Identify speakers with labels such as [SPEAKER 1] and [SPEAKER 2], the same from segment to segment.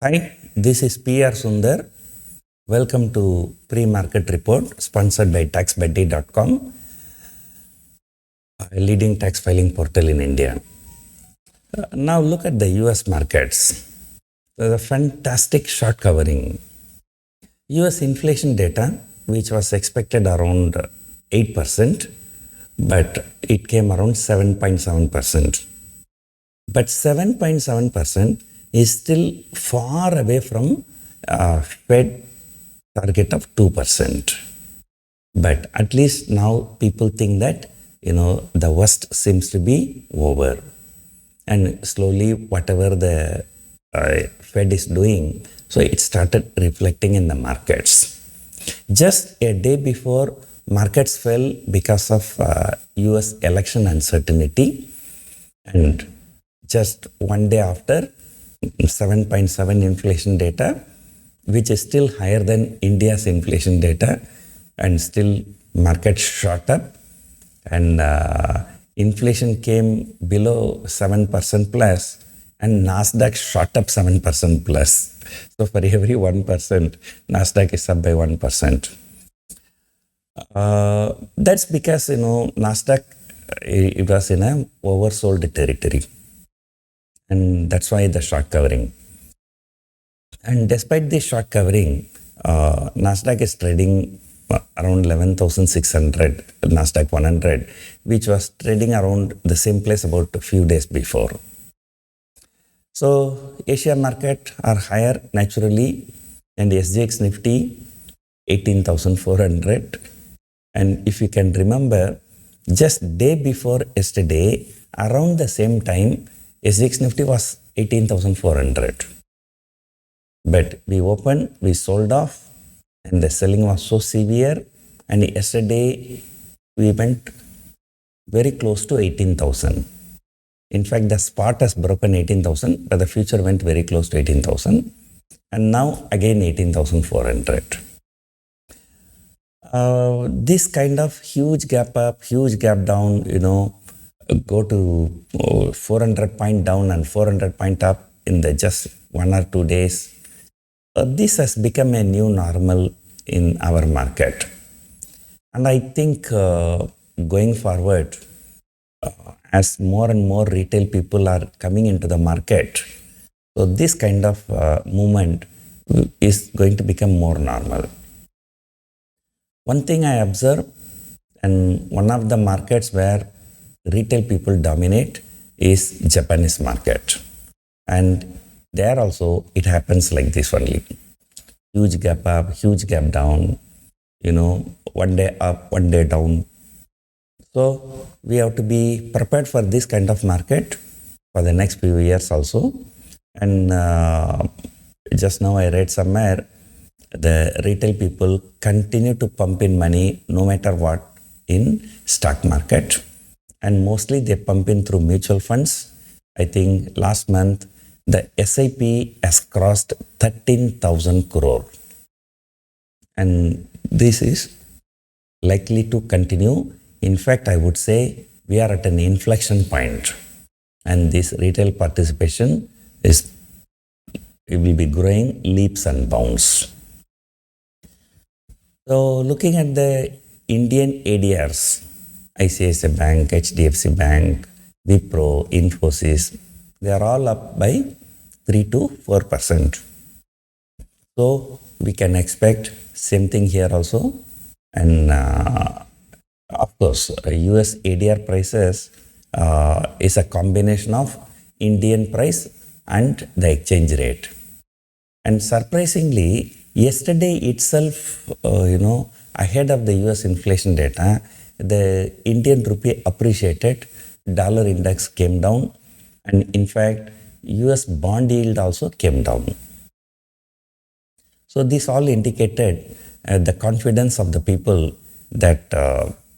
[SPEAKER 1] Hi, this is PR Sundar. Welcome to Pre-Market Report sponsored by taxbuddy.com, a leading tax filing portal in India. Now look at the US markets. There's a fantastic short covering. US inflation data, which was expected around 8%, but it came around 7.7%. But 7.7% is still far away from Fed target of 2%. But at least now people think that, the worst seems to be over. And slowly whatever the Fed is doing, so it started reflecting in the markets. Just a day before, markets fell because of US election uncertainty, and just one day after, 7.7 inflation data, which is still higher than India's inflation data, and still market shot up, and inflation came below 7% plus, and Nasdaq shot up 7% plus. So for every 1%, Nasdaq is up by 1%. That's because, Nasdaq, it was in a oversold territory. And that's why the short covering. And despite this short covering, Nasdaq is trading around 11,600, Nasdaq 100, which was trading around the same place about a few days before. So Asia market are higher naturally, and SGX Nifty 18,400. And if you can remember, just day before yesterday, around the same time, SGX Nifty was 18,400. But we opened, we sold off, and the selling was so severe. And yesterday, we went very close to 18,000. In fact, the spot has broken 18,000, but the future went very close to 18,000. And now, again, 18,400. This kind of huge gap up, huge gap down, go to 400 point down and 400 point up in the just 1 or 2 days. This has become a new normal in our market. And I think going forward, as more and more retail people are coming into the market, so this kind of movement is going to become more normal. One thing I observe, and one of the markets where retail people dominate is Japanese market. And there also it happens like this only. Huge gap up, huge gap down, one day up, one day down. So we have to be prepared for this kind of market for the next few years also. And just now I read somewhere, the retail people continue to pump in money no matter what in stock market. And mostly they pump in through mutual funds. I think last month, the SIP has crossed 13,000 crore. And this is likely to continue. In fact, I would say we are at an inflection point. And this retail participation it will be growing leaps and bounds. So looking at the Indian ADRs, ICICI Bank, HDFC Bank, Wipro, Infosys, they are all up by 3 to 4%. So we can expect same thing here also. And of course, US ADR prices is a combination of Indian price and the exchange rate. And surprisingly, yesterday itself, ahead of the US inflation data, the Indian rupee appreciated, dollar index came down, and in fact, US bond yield also came down. So this all indicated the confidence of the people that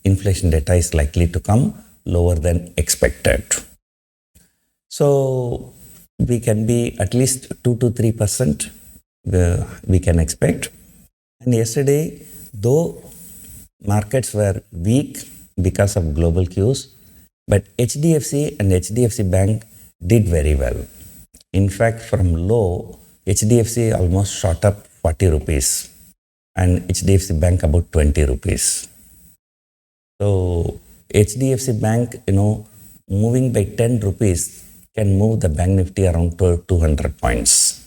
[SPEAKER 1] inflation data is likely to come lower than expected. So we can be at least 2 to 3% we can expect. And yesterday, though markets were weak because of global cues, but HDFC and HDFC Bank did very well. In fact, from low, HDFC almost shot up 40 rupees and HDFC Bank about 20 rupees. So HDFC Bank, moving by 10 rupees can move the Bank Nifty around 200 points.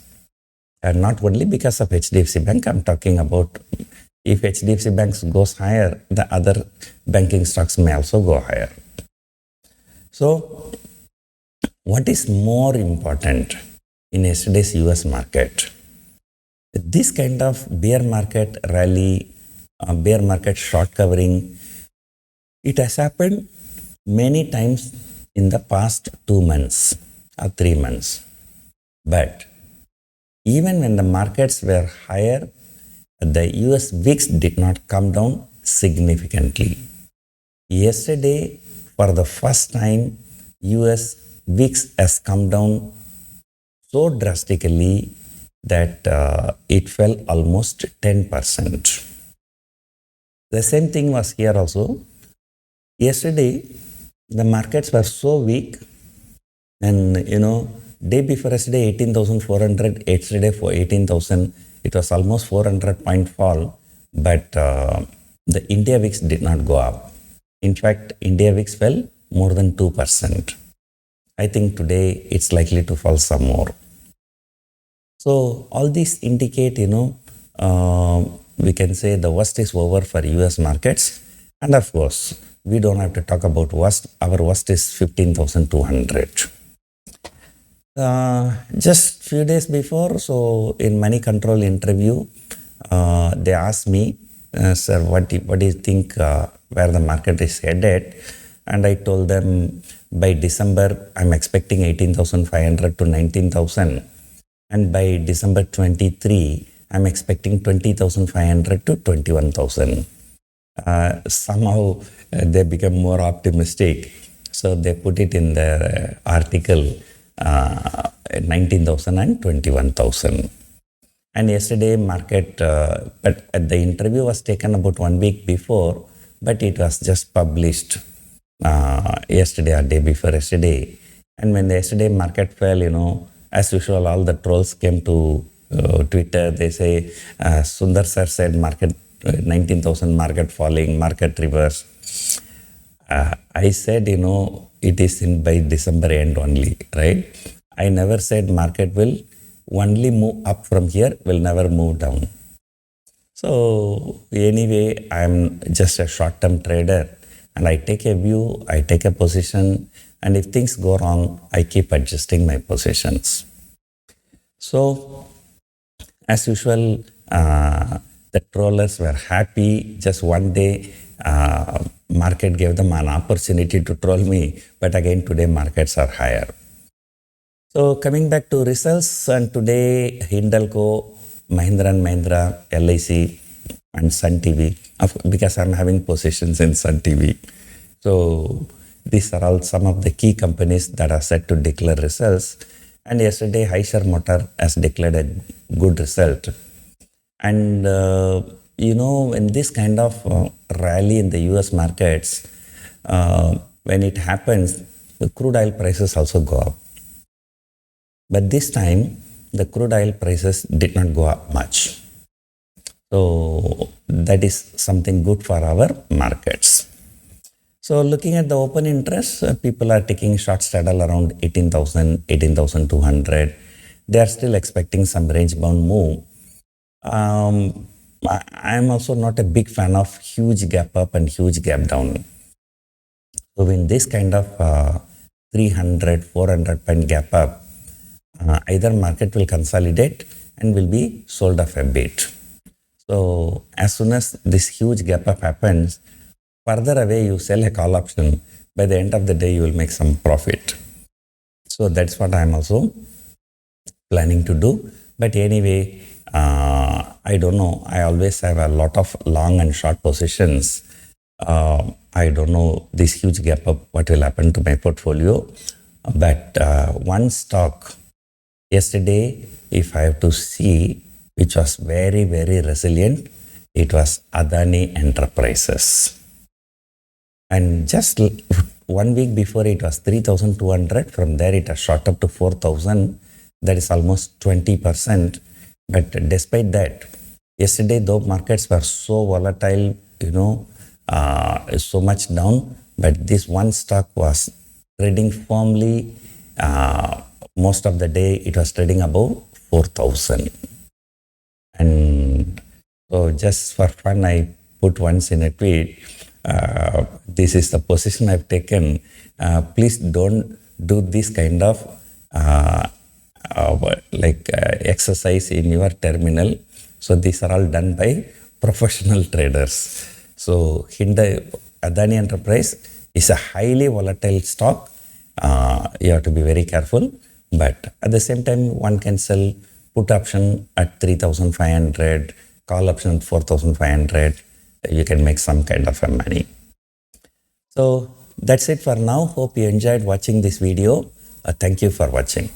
[SPEAKER 1] And not only because of HDFC Bank, I'm talking about if HDFC Bank goes higher, the other banking stocks may also go higher. So what is more important in yesterday's US market? This kind of bear market rally, bear market short covering, it has happened many times in the past 2 months or 3 months. But even when the markets were higher, the US VIX did not come down significantly. Yesterday, for the first time, US VIX has come down so drastically that it fell almost 10%. The same thing was here also. Yesterday, the markets were so weak, and day before yesterday 18,400, yesterday for 18,000, it was almost 400 point fall, but the India VIX did not go up. In fact, India VIX fell more than 2%. I think today it's likely to fall some more. So all these indicate, we can say the worst is over for US markets. And of course, we don't have to talk about worst. Our worst is 15,200. Just few days before, so in Money Control interview, they asked me, sir, what do you think where the market is headed? And I told them by December, I'm expecting 18,500 to 19,000. And by December 23, I'm expecting 20,500 to 21,000. Somehow they become more optimistic. So they put it in their article, 19,000 and 21,000. And yesterday market, but the interview was taken about 1 week before, but it was just published yesterday or day before yesterday. And when the yesterday market fell, as usual, all the trolls came to Twitter. They say, Sundar sir said market 19,000 market falling, market reverse. I said, it is by December end only, right? I never said market will only move up from here, will never move down. So anyway, I'm just a short-term trader and I take a view, I take a position, and if things go wrong, I keep adjusting my positions. So as usual, the trollers were happy. Just one day, market gave them an opportunity to troll me. But again, today markets are higher. So coming back to results, and today Hindalco, Mahindra & Mahindra, LIC, and Sun TV, because I'm having positions in Sun TV. So these are all some of the key companies that are set to declare results. And yesterday, Eicher Motor has declared a good result. And, in this kind of rally in the US markets, when it happens, the crude oil prices also go up. But this time, the crude oil prices did not go up much. So that is something good for our markets. So looking at the open interest, people are taking short straddle around 18,000, 18,200. They are still expecting some range-bound move. I'm also not a big fan of huge gap up and huge gap down. So in this kind of 300, 400 point gap up, either market will consolidate and will be sold off a bit. So as soon as this huge gap up happens, further away you sell a call option. By the end of the day, you will make some profit. So that's what I'm also planning to do. But anyway, I don't know. I always have a lot of long and short positions. I don't know this huge gap up, what will happen to my portfolio. But one stock yesterday, if I have to see, which was very, very resilient, it was Adani Enterprises. And just 1 week before, it was 3,200. From there, it has shot up to 4,000. that is almost 20%. But despite that, yesterday though markets were so volatile, so much down, but this one stock was trading firmly. Most of the day it was trading above 4,000. And so just for fun, I put once in a tweet, this is the position I've taken. Please don't do this kind of exercise in your terminal. So these are all done by professional traders. So Adani Enterprise is a highly volatile stock. You have to be very careful. But at the same time, one can sell put option at 3,500, call option at 4,500. You can make some kind of a money. So that's it for now. Hope you enjoyed watching this video. Thank you for watching.